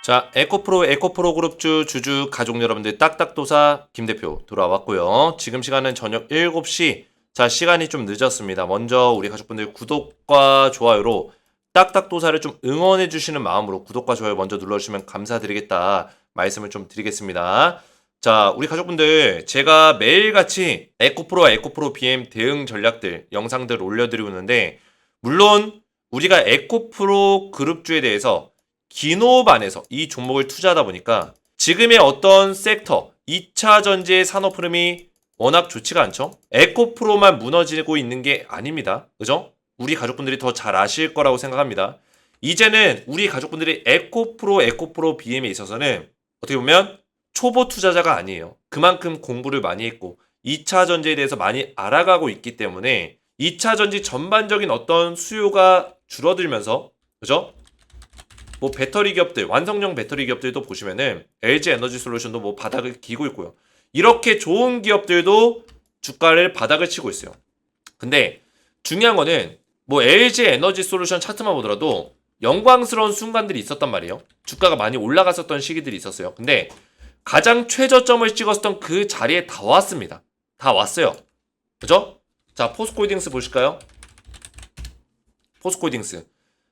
자, 에코프로 그룹주 주주 가족 여러분들 딱딱도사 김대표 돌아왔고요. 지금 시간은 저녁 7시. 자, 시간이 좀 늦었습니다. 먼저 우리 가족분들 구독과 좋아요로 딱딱도사를 좀 응원해 주시는 마음으로 구독과 좋아요 먼저 눌러주시면 감사드리겠다 말씀을 좀 드리겠습니다. 자, 우리 가족분들 제가 매일같이 에코프로와 에코프로 BM 대응 전략들 영상들 올려드리고 있는데, 물론 우리가 에코프로 그룹주에 대해서 기노반에서 이 종목을 투자하다 보니까 지금의 어떤 섹터 2차 전지의 산업 흐름이 워낙 좋지가 않죠. 에코프로만 무너지고 있는 게 아닙니다. 그죠? 우리 가족분들이 더 잘 아실 거라고 생각합니다. 이제는 우리 가족분들이 에코프로 BM에 있어서는 어떻게 보면 초보 투자자가 아니에요. 그만큼 공부를 많이 했고 2차 전지에 대해서 많이 알아가고 있기 때문에 2차 전지 전반적인 어떤 수요가 줄어들면서, 그죠? 뭐 배터리 기업들, 완성형 배터리 기업들도 보시면은 LG 에너지 솔루션도 뭐 바닥을 기고 있고요. 이렇게 좋은 기업들도 주가를 바닥을 치고 있어요. 근데 중요한 거는 뭐 LG 에너지 솔루션 차트만 보더라도 영광스러운 순간들이 있었단 말이에요. 주가가 많이 올라갔었던 시기들이 있었어요. 근데 가장 최저점을 찍었던 그 자리에 다 왔습니다. 다 왔어요. 그죠? 자, 포스코홀딩스 보실까요? 포스코홀딩스.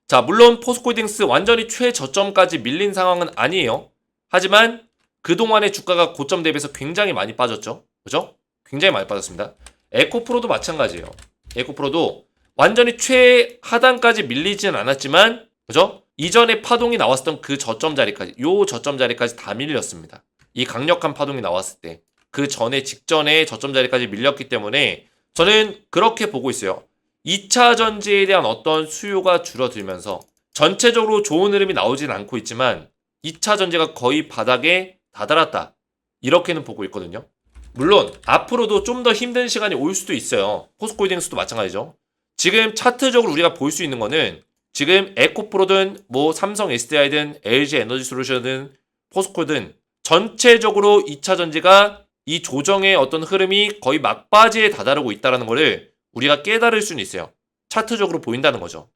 자, 물론 포스코홀딩스 완전히 최저점까지 밀린 상황은 아니에요. 하지만 그동안의 주가가 고점 대비해서 굉장히 많이 빠졌죠. 그죠? 굉장히 많이 빠졌습니다. 에코프로도 마찬가지예요. 에코프로도 완전히 최하단까지 밀리진 않았지만, 그죠? 이전에 파동이 나왔었던 그 저점 자리까지, 요 저점 자리까지 다 밀렸습니다. 이 강력한 파동이 나왔을 때 그 전에 직전에 저점 자리까지 밀렸기 때문에 저는 그렇게 보고 있어요. 2차 전지에 대한 어떤 수요가 줄어들면서 전체적으로 좋은 흐름이 나오진 않고 있지만 2차 전지가 거의 바닥에 다다랐다, 이렇게는 보고 있거든요. 물론 앞으로도 좀 더 힘든 시간이 올 수도 있어요. 포스코홀딩스도 마찬가지죠. 지금 차트적으로 우리가 볼 수 있는 거는 지금 에코프로든 뭐 삼성 SDI든 LG 에너지 솔루션든 포스코든 전체적으로 2차 전지가 이 조정의 어떤 흐름이 거의 막바지에 다다르고 있다는 거를 우리가 깨달을 수는 있어요. 차트적으로 보인다는 거죠.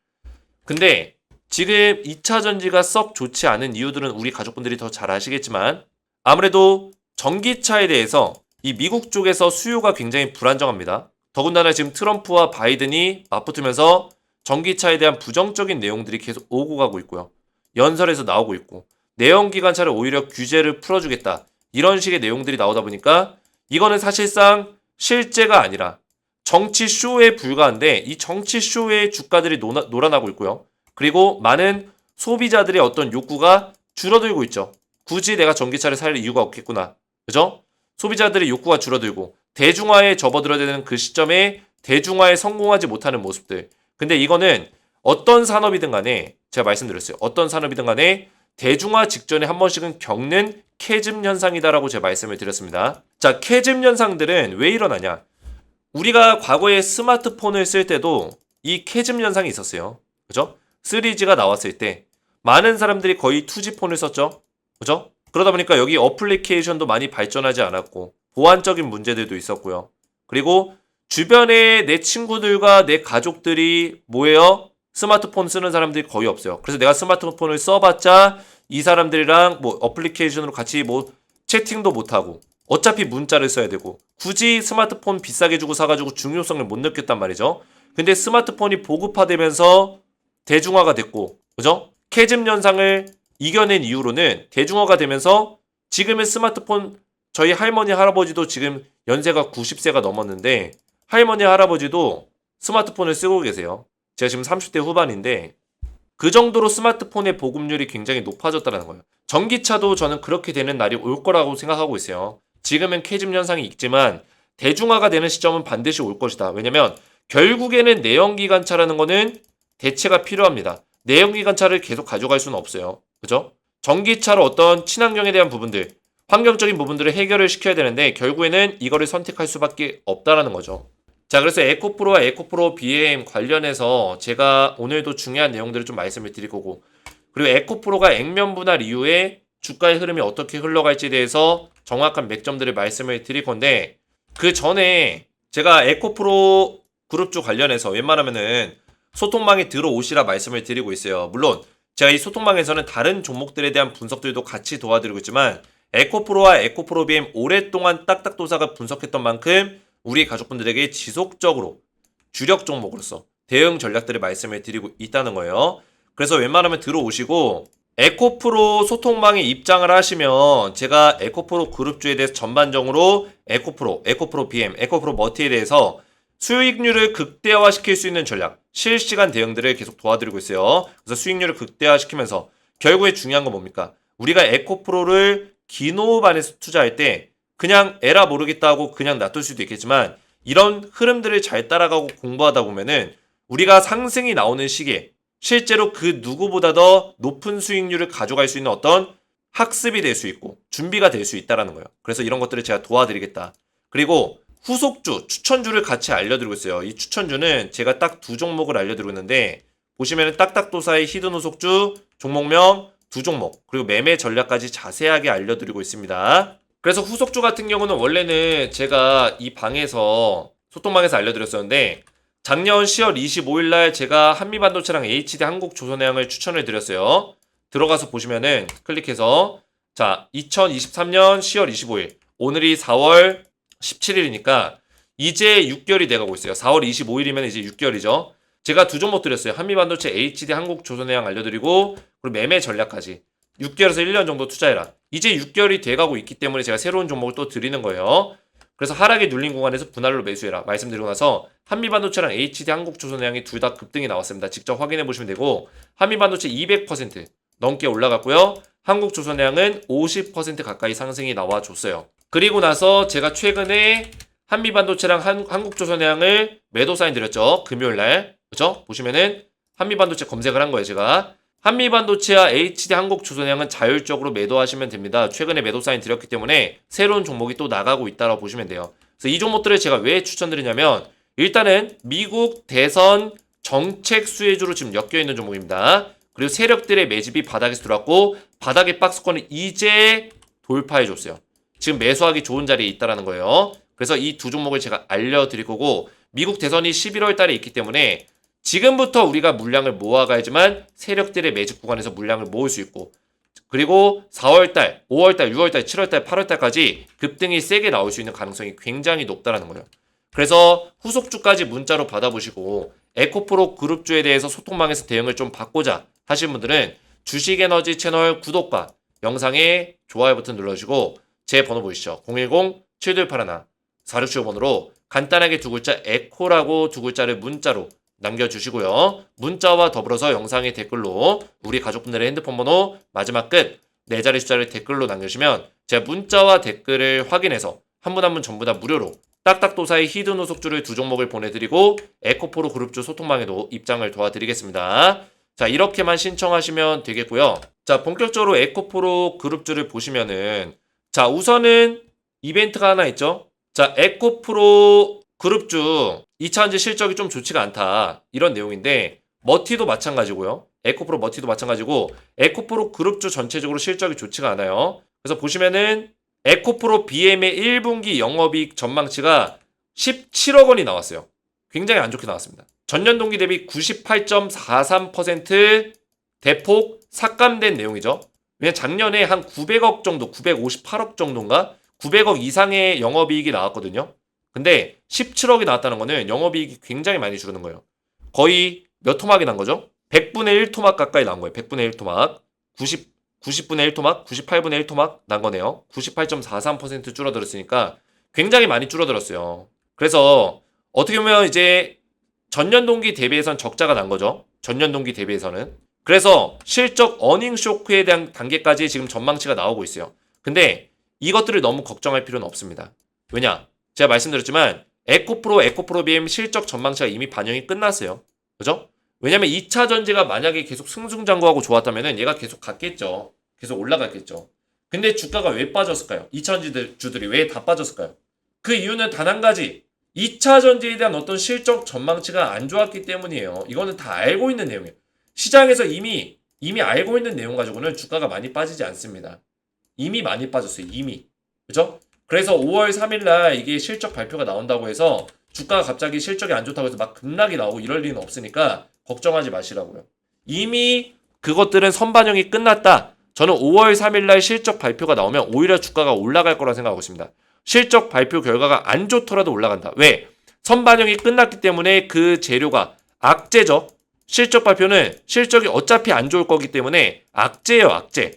근데 지금 2차 전지가 썩 좋지 않은 이유들은 우리 가족분들이 더 잘 아시겠지만, 아무래도 전기차에 대해서 이 미국 쪽에서 수요가 굉장히 불안정합니다. 더군다나 지금 트럼프와 바이든이 맞붙으면서 전기차에 대한 부정적인 내용들이 계속 오고 가고 있고요. 연설에서 나오고 있고, 내연기관차를 오히려 규제를 풀어주겠다, 이런 식의 내용들이 나오다 보니까 이거는 사실상 실제가 아니라 정치 쇼에 불과한데, 이 정치 쇼의 주가들이 놀아나고 있고요. 그리고 많은 소비자들의 어떤 욕구가 줄어들고 있죠. 굳이 내가 전기차를 살 이유가 없겠구나. 그죠? 소비자들의 욕구가 줄어들고 대중화에 접어들어야 되는 그 시점에 대중화에 성공하지 못하는 모습들. 근데 이거는 어떤 산업이든 간에 제가 말씀드렸어요. 어떤 산업이든 간에 대중화 직전에 한 번씩은 겪는 캐즘 현상이다라고 제가 말씀을 드렸습니다. 자, 캐즘 현상들은 왜 일어나냐? 우리가 과거에 스마트폰을 쓸 때도 이 캐즘 현상이 있었어요. 그죠? 3G가 나왔을 때 많은 사람들이 거의 2G 폰을 썼죠. 그죠? 그러다 보니까 여기 어플리케이션도 많이 발전하지 않았고 보안적인 문제들도 있었고요. 그리고 주변에 내 친구들과 내 가족들이 뭐예요? 스마트폰 쓰는 사람들이 거의 없어요. 그래서 내가 스마트폰을 써봤자 이 사람들이랑 뭐 어플리케이션으로 같이 뭐 채팅도 못하고 어차피 문자를 써야 되고 굳이 스마트폰 비싸게 주고 사가지고 중요성을 못 느꼈단 말이죠. 근데 스마트폰이 보급화되면서 대중화가 됐고, 그죠? 캐즘 현상을 이겨낸 이후로는 대중화가 되면서 지금의 스마트폰, 저희 할머니 할아버지도 지금 연세가 90세가 넘었는데 할머니 할아버지도 스마트폰을 쓰고 계세요. 제가 지금 30대 후반인데 그 정도로 스마트폰의 보급률이 굉장히 높아졌다는 거예요. 전기차도 저는 그렇게 되는 날이 올 거라고 생각하고 있어요. 지금은 캐즘 현상이 있지만 대중화가 되는 시점은 반드시 올 것이다. 왜냐면 결국에는 내연기관차라는 거는 대체가 필요합니다. 내연기관차를 계속 가져갈 수는 없어요. 그죠? 전기차로 어떤 친환경에 대한 부분들, 환경적인 부분들을 해결을 시켜야 되는데 결국에는 이거를 선택할 수밖에 없다라는 거죠. 자, 그래서 에코프로와 에코프로 BM 관련해서 제가 오늘도 중요한 내용들을 좀 말씀을 드릴 거고, 그리고 에코프로가 액면 분할 이후에 주가의 흐름이 어떻게 흘러갈지에 대해서 정확한 맥점들을 말씀을 드릴 건데, 그 전에 제가 에코프로 그룹주 관련해서 웬만하면은 소통망에 들어오시라 말씀을 드리고 있어요. 물론 제가 이 소통방에서는 다른 종목들에 대한 분석들도 같이 도와드리고 있지만 에코프로와 에코프로 BM 오랫동안 딱딱도사가 분석했던 만큼 우리 가족분들에게 지속적으로 주력 종목으로서 대응 전략들을 말씀을 드리고 있다는 거예요. 그래서 웬만하면 들어오시고 에코프로 소통방에 입장을 하시면 제가 에코프로 그룹주에 대해서 전반적으로 에코프로 BM, 에코프로 머티에 대해서 수익률을 극대화시킬 수 있는 전략, 실시간 대응들을 계속 도와드리고 있어요. 그래서 수익률을 극대화시키면서 결국에 중요한 건 뭡니까? 우리가 에코프로를 기노반에서 투자할 때 그냥 에라 모르겠다 하고 그냥 놔둘 수도 있겠지만 이런 흐름들을 잘 따라가고 공부하다 보면은 우리가 상승이 나오는 시기에 실제로 그 누구보다 더 높은 수익률을 가져갈 수 있는 어떤 학습이 될 수 있고 준비가 될 수 있다는 거예요. 그래서 이런 것들을 제가 도와드리겠다. 그리고 후속주, 추천주를 같이 알려드리고 있어요. 이 추천주는 제가 딱 두 종목을 알려드리고 있는데 보시면은 딱딱도사의 히든 후속주, 종목명 두 종목, 그리고 매매 전략까지 자세하게 알려드리고 있습니다. 그래서 후속주 같은 경우는 원래는 제가 이 방에서 소통방에서 알려드렸었는데 작년 10월 25일 날 제가 한미반도체랑 HD 한국조선해양을 추천을 드렸어요. 들어가서 보시면은 클릭해서 자 2023년 10월 25일 오늘이 4월 17일이니까 이제 6개월이 돼가고 있어요. 4월 25일이면 이제 6개월이죠. 제가 두 종목 드렸어요. 한미반도체 HD 한국조선해양 알려드리고 그리고 매매 전략까지 6개월에서 1년 정도 투자해라. 이제 6개월이 돼가고 있기 때문에 제가 새로운 종목을 또 드리는 거예요. 그래서 하락이 눌린 구간에서 분할로 매수해라 말씀드리고 나서 한미반도체랑 HD 한국조선해양이 둘 다 급등이 나왔습니다. 직접 확인해 보시면 되고 한미반도체 200% 넘게 올라갔고요. 한국조선해양은 50% 가까이 상승이 나와줬어요. 그리고 나서 제가 최근에 한미반도체랑 한국조선해양을 매도 사인 드렸죠. 금요일날 그죠? 보시면은 한미반도체 검색을 한 거예요. 제가 한미반도체와 HD 한국조선해양은 자율적으로 매도하시면 됩니다. 최근에 매도 사인 드렸기 때문에 새로운 종목이 또 나가고 있다고 보시면 돼요. 그래서 이 종목들을 제가 왜 추천드리냐면 일단은 미국 대선 정책 수혜주로 지금 엮여있는 종목입니다. 그리고 세력들의 매집이 바닥에서 들어왔고 바닥의 박스권을 이제 돌파해줬어요. 지금 매수하기 좋은 자리에 있다는 거예요. 그래서 이 두 종목을 제가 알려드릴 거고 미국 대선이 11월 달에 있기 때문에 지금부터 우리가 물량을 모아가야지만 세력들의 매집 구간에서 물량을 모을 수 있고 그리고 4월달, 5월달, 6월달, 7월달, 8월달까지 급등이 세게 나올 수 있는 가능성이 굉장히 높다는 거예요. 그래서 후속주까지 문자로 받아보시고 에코프로 그룹주에 대해서 소통망에서 대응을 좀 받고자 하시는 분들은 주식에너지 채널 구독과 영상에 좋아요 버튼 눌러주시고 제 번호 보이시죠? 010-7281-4675번으로 간단하게 두 글자 에코라고 두 글자를 문자로 남겨주시고요. 문자와 더불어서 영상의 댓글로 우리 가족분들의 핸드폰 번호 마지막 끝 4자리 숫자를 댓글로 남겨주시면 제가 문자와 댓글을 확인해서 한 분 한 분 전부 다 무료로 딱딱도사의 히든 후속주를 두 종목을 보내드리고 에코프로 그룹주 소통방에도 입장을 도와드리겠습니다. 자 이렇게만 신청하시면 되겠고요. 자 본격적으로 에코프로 그룹주를 보시면은 자 우선은 이벤트가 하나 있죠. 자 에코프로 그룹주 2차전지 실적이 좀 좋지가 않다 이런 내용인데 머티도 마찬가지고요. 에코프로 머티도 마찬가지고 에코프로 그룹주 전체적으로 실적이 좋지가 않아요. 그래서 보시면은 에코프로 BM의 1분기 영업이익 전망치가 17억 원이 나왔어요. 굉장히 안 좋게 나왔습니다. 전년 동기 대비 98.43% 대폭 삭감된 내용이죠. 왜냐면 작년에 한 900억 정도, 958억 정도인가? 900억 이상의 영업이익이 나왔거든요. 근데 17억이 나왔다는 거는 영업이익이 굉장히 많이 줄어든 거예요. 거의 몇 토막이 난 거죠? 100분의 1 토막 가까이 난 거예요. 100분의 1 토막. 90분의 1 토막, 98분의 1 토막 난 거네요. 98.43% 줄어들었으니까 굉장히 많이 줄어들었어요. 그래서 어떻게 보면 이제 전년 동기 대비해선 적자가 난 거죠. 전년 동기 대비해서는. 그래서 실적 어닝 쇼크에 대한 단계까지 지금 전망치가 나오고 있어요. 근데 이것들을 너무 걱정할 필요는 없습니다. 왜냐? 제가 말씀드렸지만 에코프로 BM 실적 전망치가 이미 반영이 끝났어요. 그죠? 왜냐면 2차 전지가 만약에 계속 승승장구하고 좋았다면 얘가 계속 갔겠죠. 계속 올라갔겠죠. 근데 주가가 왜 빠졌을까요? 2차 전지주들이 왜 다 빠졌을까요? 그 이유는 단 한 가지. 2차 전지에 대한 어떤 실적 전망치가 안 좋았기 때문이에요. 이거는 다 알고 있는 내용이에요. 시장에서 이미 알고 있는 내용 가지고는 주가가 많이 빠지지 않습니다. 이미 많이 빠졌어요. 이미. 그죠? 그래서 5월 3일 날 이게 실적 발표가 나온다고 해서 주가가 갑자기 실적이 안 좋다고 해서 막 급락이 나오고 이럴 리는 없으니까 걱정하지 마시라고요. 이미 그것들은 선반영이 끝났다. 저는 5월 3일날 실적 발표가 나오면 오히려 주가가 올라갈 거라 생각하고 있습니다. 실적 발표 결과가 안 좋더라도 올라간다. 왜? 선반영이 끝났기 때문에 그 재료가 악재죠. 실적 발표는 실적이 어차피 안 좋을 거기 때문에 악재예요, 악재.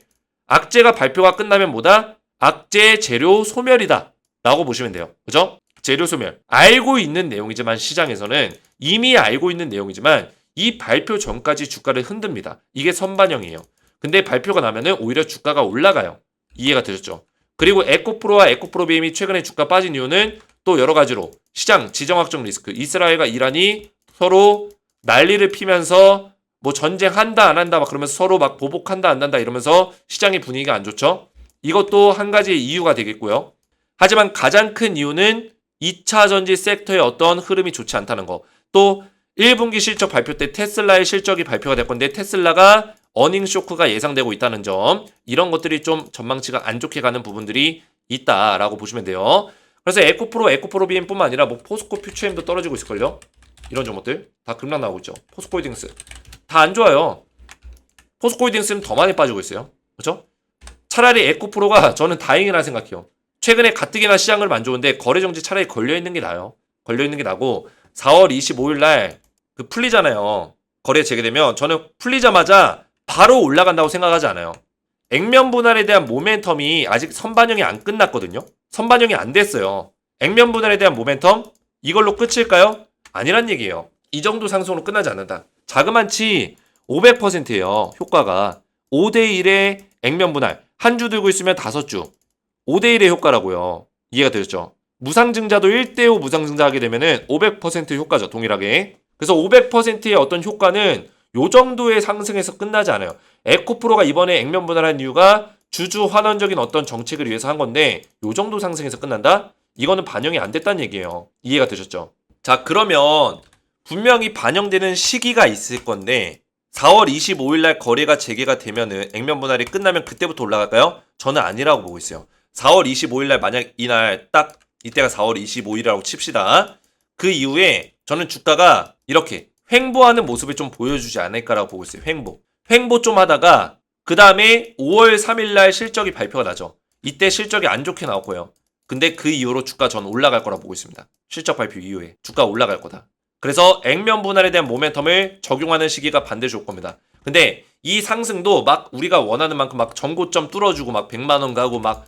악재가 발표가 끝나면 뭐다? 악재 재료 소멸이다. 라고 보시면 돼요. 그죠? 재료 소멸. 알고 있는 내용이지만 시장에서는 이미 알고 있는 내용이지만 이 발표 전까지 주가를 흔듭니다. 이게 선반영이에요. 근데 발표가 나면은 오히려 주가가 올라가요. 이해가 되셨죠? 그리고 에코프로와 에코프로비엠이 최근에 주가 빠진 이유는 또 여러 가지로 시장 지정학적 리스크, 이스라엘과 이란이 서로 난리를 피면서 뭐 전쟁한다 안 한다 막 그러면서 서로 막 보복한다 안 한다 이러면서 시장의 분위기가 안 좋죠. 이것도 한 가지 이유가 되겠고요. 하지만 가장 큰 이유는 2차 전지 섹터의 어떤 흐름이 좋지 않다는 거. 또 1분기 실적 발표 때 테슬라의 실적이 발표가 될 건데 테슬라가 어닝 쇼크가 예상되고 있다는 점, 이런 것들이 좀 전망치가 안 좋게 가는 부분들이 있다라고 보시면 돼요. 그래서 에코프로, 에코프로비엠뿐만 아니라 뭐 포스코 퓨처엠도 떨어지고 있을걸요. 이런 종목들 다 급락 나오고 있죠. 포스코홀딩스 다 안 좋아요. 포스코홀딩스는 더 많이 빠지고 있어요. 그렇죠? 차라리 에코프로가 저는 다행이라 생각해요. 최근에 가뜩이나 시장을 안 좋은데 거래 정지 차라리 걸려있는 게 나아요. 걸려있는 게 나고 4월 25일 날 그 풀리잖아요. 거래 재개되면 저는 풀리자마자 바로 올라간다고 생각하지 않아요. 액면 분할에 대한 모멘텀이 아직 선반영이 안 끝났거든요. 선반영이 안 됐어요. 액면 분할에 대한 모멘텀 이걸로 끝일까요? 아니란 얘기예요. 이 정도 상승으로 끝나지 않는다. 자그만치 500%예요. 효과가 5대1의 액면 분할. 한 주 들고 있으면 5주. 5대1의 효과라고요. 이해가 되셨죠? 무상증자도 1대5 무상증자 하게 되면은 500% 효과죠. 동일하게. 그래서 500%의 어떤 효과는 요 정도의 상승에서 끝나지 않아요. 에코프로가 이번에 액면 분할한 이유가 주주 환원적인 어떤 정책을 위해서 한 건데 요 정도 상승에서 끝난다? 이거는 반영이 안 됐다는 얘기예요. 이해가 되셨죠? 자, 그러면 분명히 반영되는 시기가 있을 건데 4월 25일 날 거래가 재개가 되면은 액면 분할이 끝나면 그때부터 올라갈까요? 저는 아니라고 보고 있어요. 4월 25일 날 만약 이날 딱 이때가 4월 25일이라고 칩시다. 그 이후에 저는 주가가 이렇게 횡보하는 모습을 좀 보여주지 않을까라고 보고 있어요. 횡보 좀 하다가 그 다음에 5월 3일 날 실적이 발표가 나죠. 이때 실적이 안 좋게 나왔고요. 근데 그 이후로 주가 전 올라갈 거라고 보고 있습니다. 실적 발표 이후에 주가 올라갈 거다. 그래서 액면 분할에 대한 모멘텀을 적용하는 시기가 반드시 올 겁니다. 근데 이 상승도 막 우리가 원하는 만큼 막 전고점 뚫어주고 막 100만 원 가고 막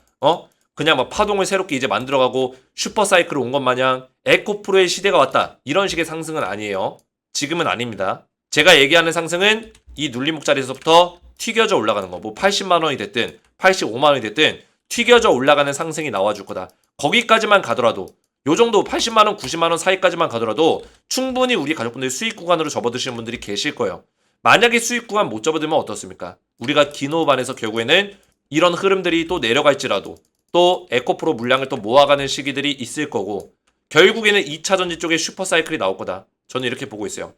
그냥 막 파동을 새롭게 이제 만들어가고 슈퍼사이클로 온 것 마냥 에코프로의 시대가 왔다. 이런 식의 상승은 아니에요. 지금은 아닙니다. 제가 얘기하는 상승은 이 눌림목 자리에서부터 튀겨져 올라가는 거. 뭐 80만 원이 됐든 85만 원이 됐든 튀겨져 올라가는 상승이 나와줄 거다. 거기까지만 가더라도 요 정도 80만 원, 90만 원 사이까지만 가더라도 충분히 우리 가족분들이 수익 구간으로 접어드시는 분들이 계실 거예요. 만약에 수익 구간 못 접어들면 어떻습니까? 우리가 기노반에서 결국에는 이런 흐름들이 또 내려갈지라도 또 에코프로 물량을 또 모아가는 시기들이 있을 거고 결국에는 2차 전지 쪽에 슈퍼사이클이 나올 거다. 저는 이렇게 보고 있어요.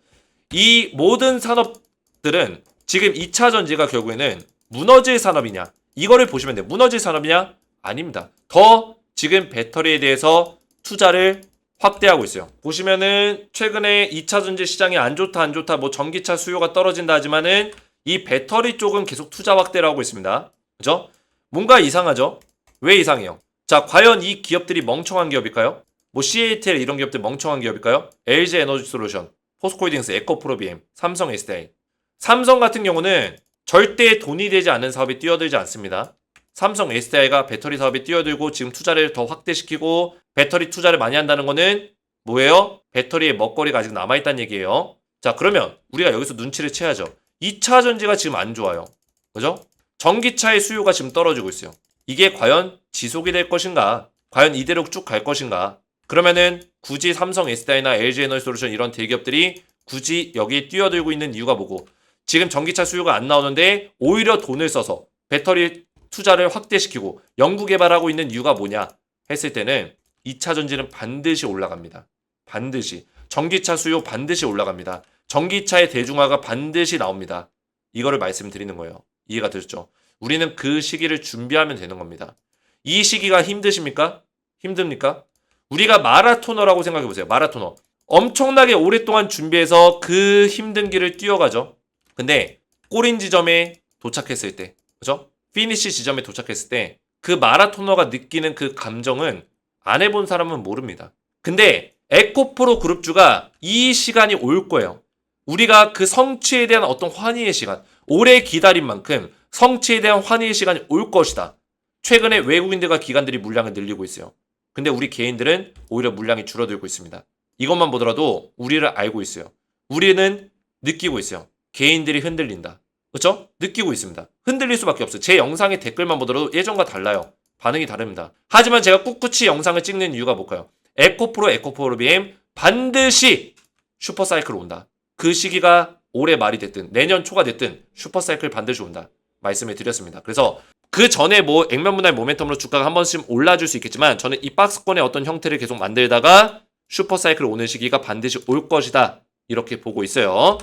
이 모든 산업들은 지금 2차 전지가 결국에는 무너질 산업이냐? 이거를 보시면 돼요. 무너질 산업이냐? 아닙니다. 더 지금 배터리에 대해서 투자를 확대하고 있어요. 보시면은 최근에 2차 전지 시장이 안 좋다 뭐 전기차 수요가 떨어진다 하지만은 이 배터리 쪽은 계속 투자 확대를 하고 있습니다. 그죠? 뭔가 이상하죠? 왜 이상해요? 자, 과연 이 기업들이 멍청한 기업일까요? 뭐 CATL 이런 기업들 멍청한 기업일까요? LG 에너지 솔루션, 포스코홀딩스, 에코프로비엠, 삼성 SDI. 삼성 같은 경우는 절대 돈이 되지 않는 사업에 뛰어들지 않습니다. 삼성 SDI가 배터리 사업에 뛰어들고 지금 투자를 더 확대시키고 배터리 투자를 많이 한다는 거는 뭐예요? 배터리의 먹거리가 아직 남아있다는 얘기예요. 자, 그러면 우리가 여기서 눈치를 채야죠. 2차 전지가 지금 안 좋아요. 그죠? 전기차의 수요가 지금 떨어지고 있어요. 이게 과연 지속이 될 것인가? 과연 이대로 쭉 갈 것인가? 그러면은 굳이 삼성 SDI나 LG 에너지 솔루션 이런 대기업들이 굳이 여기에 뛰어들고 있는 이유가 뭐고 지금 전기차 수요가 안 나오는데 오히려 돈을 써서 배터리 투자를 확대시키고 연구 개발하고 있는 이유가 뭐냐 했을 때는 2차 전지는 반드시 올라갑니다. 반드시. 전기차 수요 반드시 올라갑니다. 전기차의 대중화가 반드시 나옵니다. 이거를 말씀드리는 거예요. 이해가 되셨죠? 우리는 그 시기를 준비하면 되는 겁니다. 이 시기가 힘드십니까? 힘듭니까? 우리가 마라토너라고 생각해보세요. 마라토너. 엄청나게 오랫동안 준비해서 그 힘든 길을 뛰어가죠. 근데 골인 지점에 도착했을 때, 그죠? 피니시 지점에 도착했을 때 그 마라토너가 느끼는 그 감정은 안 해본 사람은 모릅니다. 근데 에코프로 그룹주가 이 시간이 올 거예요. 우리가 그 성취에 대한 어떤 환희의 시간, 오래 기다린 만큼 성취에 대한 환희의 시간이 올 것이다. 최근에 외국인들과 기관들이 물량을 늘리고 있어요. 근데 우리 개인들은 오히려 물량이 줄어들고 있습니다. 이것만 보더라도 우리를 알고 있어요. 우리는 느끼고 있어요. 개인들이 흔들린다. 그렇죠? 느끼고 있습니다. 흔들릴 수밖에 없어요. 제 영상의 댓글만 보더라도 예전과 달라요. 반응이 다릅니다. 하지만 제가 꿋꿋이 영상을 찍는 이유가 뭘까요? 에코프로 BM 반드시 슈퍼사이클 온다. 그 시기가 올해 말이 됐든 내년 초가 됐든 슈퍼사이클 반드시 온다. 말씀을 드렸습니다. 그래서 그 전에 뭐 액면분할 모멘텀으로 주가가 한 번씩 올라줄 수 있겠지만 저는 이 박스권의 어떤 형태를 계속 만들다가 슈퍼사이클 오는 시기가 반드시 올 것이다. 이렇게 보고 있어요.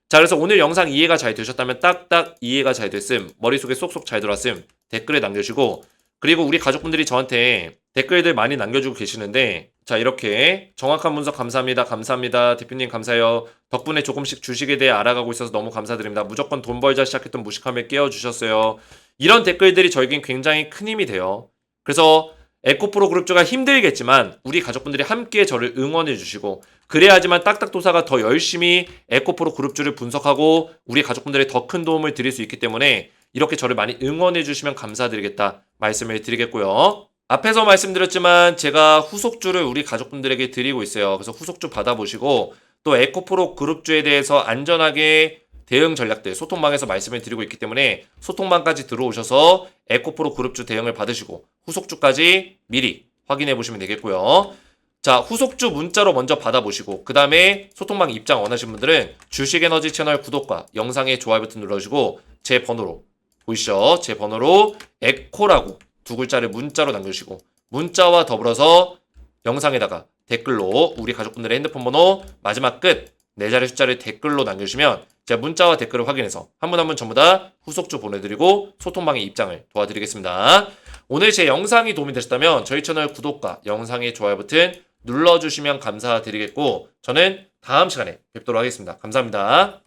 자, 그래서 오늘 영상 이해가 잘 되셨다면 딱딱 이해가 잘 됐음, 머릿속에 쏙쏙 잘 들어왔음 댓글에 남겨주시고, 그리고 우리 가족분들이 저한테 댓글들 많이 남겨주고 계시는데, 자, 이렇게 정확한 분석 감사합니다. 감사합니다. 대표님 감사해요. 덕분에 조금씩 주식에 대해 알아가고 있어서 너무 감사드립니다. 무조건 돈 벌자 시작했던 무식함에 깨워주셨어요. 이런 댓글들이 저에겐 굉장히 큰 힘이 돼요. 그래서 에코프로 그룹주가 힘들겠지만 우리 가족분들이 함께 저를 응원해 주시고, 그래야지만 딱딱도사가 더 열심히 에코프로 그룹주를 분석하고 우리 가족분들의 더 큰 도움을 드릴 수 있기 때문에 이렇게 저를 많이 응원해 주시면 감사드리겠다 말씀을 드리겠고요. 앞에서 말씀드렸지만 제가 후속주를 우리 가족분들에게 드리고 있어요. 그래서 후속주 받아보시고 또 에코프로 그룹주에 대해서 안전하게 대응 전략들 소통방에서 말씀을 드리고 있기 때문에 소통방까지 들어오셔서 에코프로 그룹주 대응을 받으시고 후속주까지 미리 확인해 보시면 되겠고요. 자, 후속주 문자로 먼저 받아보시고 그 다음에 소통방 입장 원하시는 분들은 주식에너지 채널 구독과 영상의 좋아요 버튼 눌러주시고 제 번호로 보이시죠? 제 번호로 에코라고 두 글자를 문자로 남겨주시고 문자와 더불어서 영상에다가 댓글로 우리 가족분들의 핸드폰 번호 마지막 끝 4자리 숫자를 댓글로 남겨주시면 제가 문자와 댓글을 확인해서 한 분 한 분 전부 다 후속주 보내드리고 소통방의 입장을 도와드리겠습니다. 오늘 제 영상이 도움이 되셨다면 저희 채널 구독과 영상의 좋아요 버튼 눌러주시면 감사드리겠고 저는 다음 시간에 뵙도록 하겠습니다. 감사합니다.